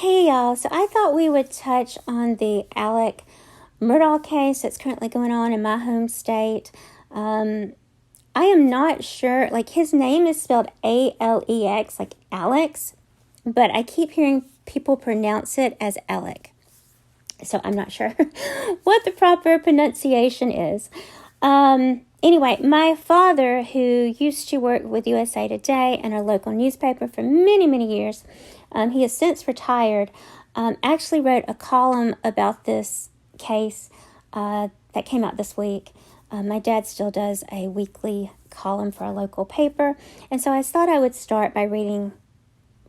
Hey y'all, so I thought we would touch on the Alec Murdaugh case that's currently going on in my home state. I am not sure, like his name is spelled A-L-E-X, like Alex, but I keep hearing people pronounce it as Alec. So I'm not sure what the proper pronunciation is. Anyway, my father, who used to work with USA Today and our local newspaper for many, many years, he has since retired, actually wrote a column about this case that came out this week. My dad still does a weekly column for a local paper, and so I thought I would start by reading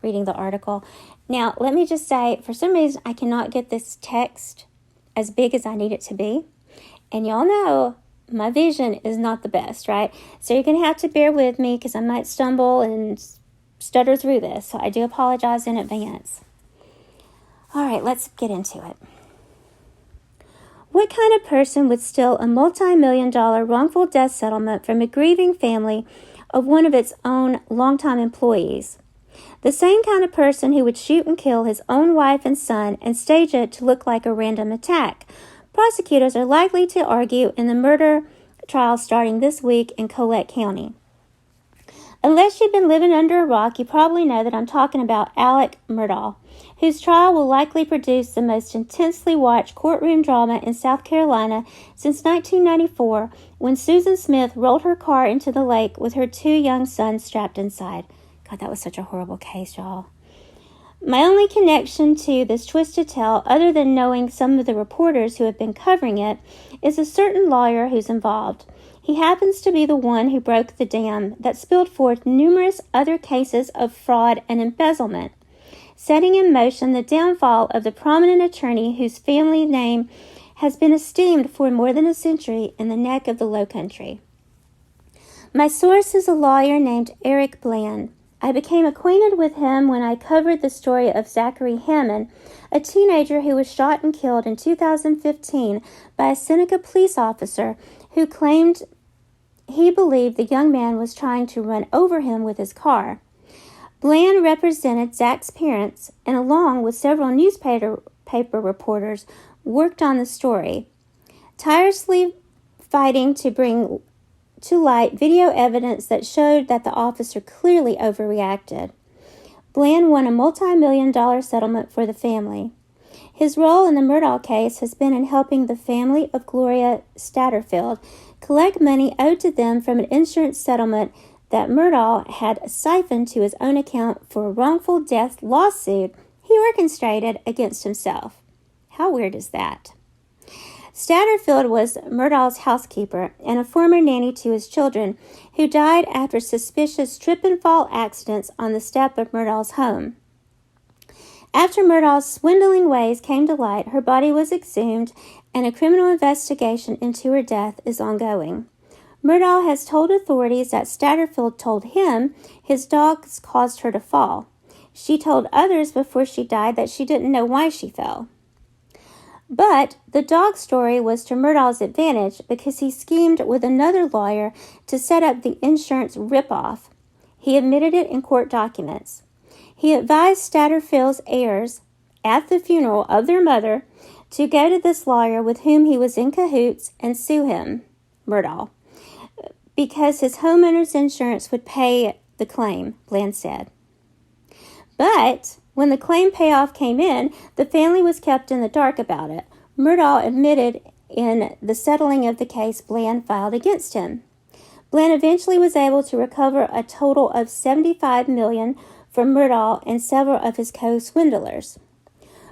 the article. Now, let me just say, for some reason, I cannot get this text as big as I need it to be, and y'all know my vision is not the best, right? So you're going to have to bear with me because I might stumble and stutter through this. So I do apologize in advance. All right, let's get into it. What kind of person would steal a multi-million-dollar wrongful death settlement from a grieving family of one of its own longtime employees? The same kind of person who would shoot and kill his own wife and son and stage it to look like a random attack. Prosecutors are likely to argue in the murder trial starting this week in Collette County. Unless you've been living under a rock, you probably know that I'm talking about Alec Murdaugh, whose trial will likely produce the most intensely watched courtroom drama in South Carolina since 1994, when Susan Smith rolled her car into the lake with her two young sons strapped inside. God, that was such a horrible case, y'all. My only connection to this twisted tale, other than knowing some of the reporters who have been covering it, is a certain lawyer who's involved. He happens to be the one who broke the dam that spilled forth numerous other cases of fraud and embezzlement, setting in motion the downfall of the prominent attorney whose family name has been esteemed for more than a century in the neck of the Lowcountry. My source is a lawyer named Eric Bland. I became acquainted with him when I covered the story of Zachary Hammond, a teenager who was shot and killed in 2015 by a Seneca police officer who claimed he believed the young man was trying to run over him with his car. Bland represented Zach's parents and, along with several newspaper reporters, worked on the story, tirelessly fighting to bring to light video evidence that showed that the officer clearly overreacted. Bland won a multi-million-dollar settlement for the family. His role in the Murdaugh case has been in helping the family of Gloria Statterfield collect money owed to them from an insurance settlement that Murdaugh had siphoned to his own account for a wrongful death lawsuit he orchestrated against himself. How weird is that? Statterfield was Murdaugh's housekeeper and a former nanny to his children, who died after suspicious trip-and-fall accidents on the step of Murdaugh's home. After Murdaugh's swindling ways came to light, her body was exhumed, and a criminal investigation into her death is ongoing. Murdaugh has told authorities that Statterfield told him his dogs caused her to fall. She told others before she died that she didn't know why she fell. But the dog story was to Murdaugh's advantage because he schemed with another lawyer to set up the insurance ripoff. He admitted it in court documents. He advised Statterfield's heirs at the funeral of their mother to go to this lawyer with whom he was in cahoots and sue him, Murdaugh, because his homeowner's insurance would pay the claim, Bland said. But when the claim payoff came in, the family was kept in the dark about it. Murdaugh admitted in the settling of the case Bland filed against him. Bland eventually was able to recover a total of $75 million from Murdaugh and several of his co-swindlers.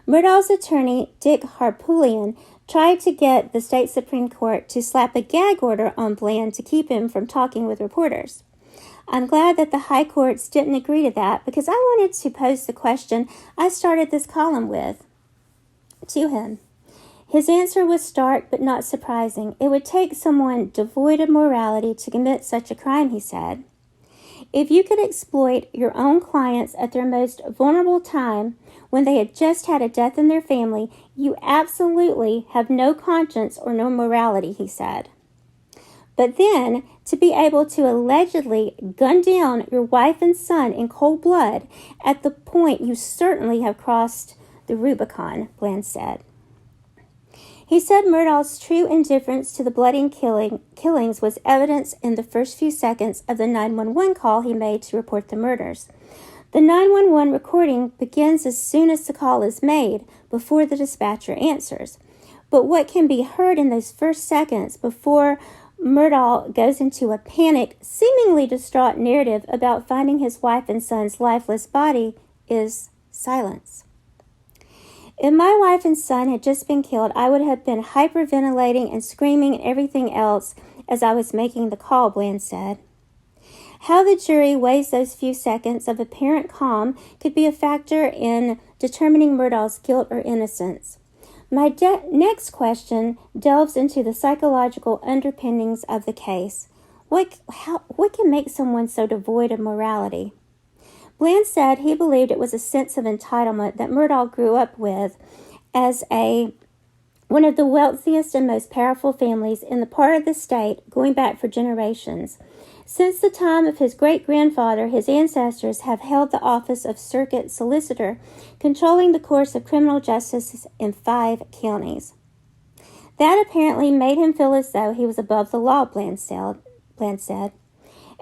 Murdaugh's attorney, Dick Harpootlian, tried to get the state Supreme Court to slap a gag order on Bland to keep him from talking with reporters. I'm glad that the high courts didn't agree to that because I wanted to pose the question I started this column with to him. His answer was stark but not surprising. It would take someone devoid of morality to commit such a crime, he said. If you could exploit your own clients at their most vulnerable time when they had just had a death in their family, you absolutely have no conscience or no morality, he said. But then, to be able to allegedly gun down your wife and son in cold blood at the point you certainly have crossed the Rubicon, Bland said. He said Murdaugh's true indifference to the bloody killings was evidenced in the first few seconds of the 911 call he made to report the murders. The 911 recording begins as soon as the call is made, before the dispatcher answers. But what can be heard in those first seconds before Murdaugh goes into a panicked, seemingly distraught narrative about finding his wife and son's lifeless body is silence. If my wife and son had just been killed, I would have been hyperventilating and screaming and everything else as I was making the call, Bland said. How the jury weighs those few seconds of apparent calm could be a factor in determining Murdaugh's guilt or innocence. My next question delves into the psychological underpinnings of the case. What can make someone so devoid of morality? Bland said he believed it was a sense of entitlement that Murdaugh grew up with as one of the wealthiest and most powerful families in the part of the state going back for generations. Since the time of his great-grandfather, his ancestors have held the office of circuit solicitor, controlling the course of criminal justice in 5 counties. That apparently made him feel as though he was above the law, Bland said.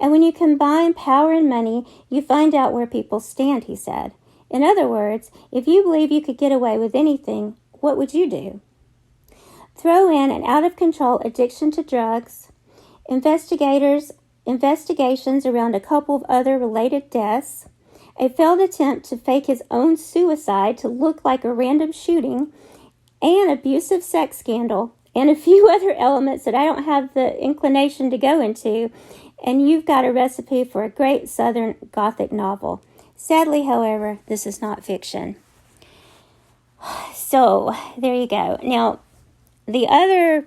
And when you combine power and money, you find out where people stand, he said. In other words, if you believe you could get away with anything, what would you do? Throw in an out-of-control addiction to drugs, investigations around a couple of other related deaths, a failed attempt to fake his own suicide to look like a random shooting, an abusive sex scandal, and a few other elements that I don't have the inclination to go into, and you've got a recipe for a great Southern Gothic novel. Sadly, however, this is not fiction. So, there you go. Now, the other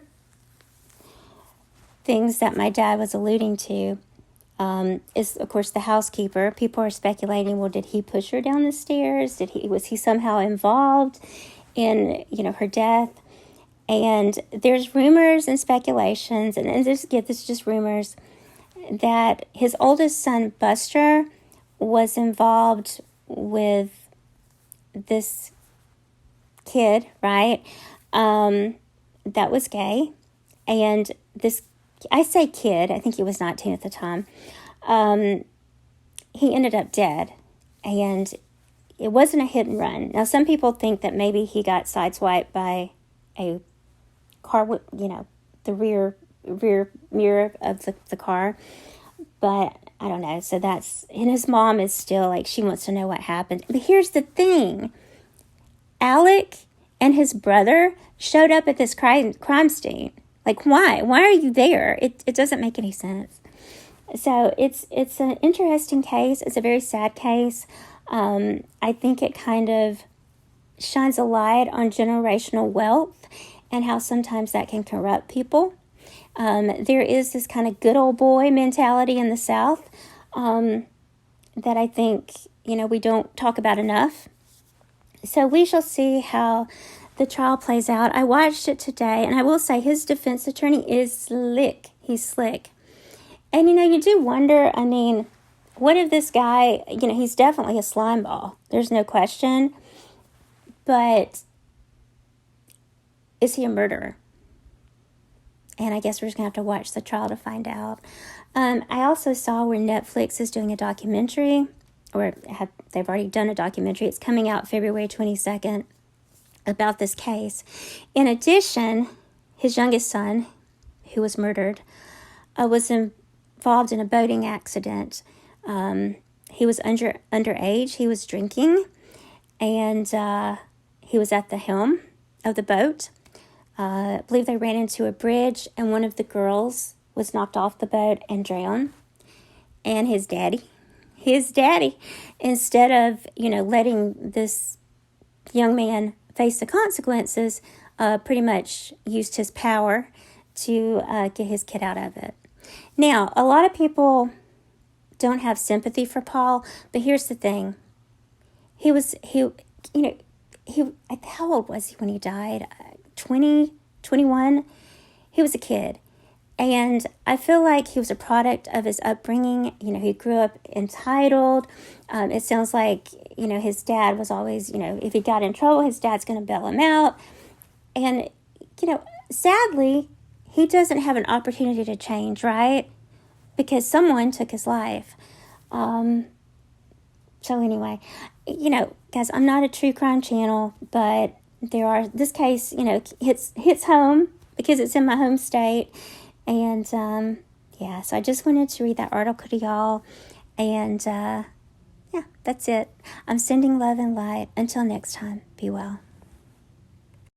things that my dad was alluding to is, of course, the housekeeper. People are speculating, well, did he push her down the stairs? Was he somehow involved in, her death? And there's rumors and speculations, and this is just rumors, that his oldest son, Buster, was involved with this kid, right? That was gay. And this, I say kid, I think he was 19 at the time. He ended up dead. And it wasn't a hit and run. Now, some people think that maybe he got sideswiped by a car, the rear mirror of the car, but I don't know. So and his mom is still she wants to know what happened. But here's the thing: Alec and his brother showed up at this crime scene. Why? Why are you there? It doesn't make any sense. So it's an interesting case. It's a very sad case. I think it kind of shines a light on generational wealth and how sometimes that can corrupt people. There is this kind of good old boy mentality in the South that I think, we don't talk about enough. So we shall see how the trial plays out. I watched it today, and I will say his defense attorney is slick. He's slick. And, you do wonder, what if this guy, he's definitely a slime ball. There's no question. But is he a murderer? And I guess we're just going to have to watch the trial to find out. I also saw where Netflix is doing a documentary, they've already done a documentary. It's coming out February 22nd about this case. In addition, his youngest son, who was murdered, was involved in a boating accident. He was underage. He was drinking, and he was at the helm of the boat. I believe they ran into a bridge, and one of the girls was knocked off the boat and drowned. And his daddy, instead of, letting this young man face the consequences, pretty much used his power to get his kid out of it. Now, a lot of people don't have sympathy for Paul, but here's the thing. How old was he when he died? 20, 21? He was a kid. And I feel like he was a product of his upbringing. He grew up entitled. It sounds like, his dad was always, if he got in trouble, his dad's going to bail him out. And, sadly, he doesn't have an opportunity to change, right? Because someone took his life. So anyway, guys, I'm not a true crime channel, but this case, hits home because it's in my home state. And, so I just wanted to read that article to y'all. And, that's it. I'm sending love and light. Until next time, be well.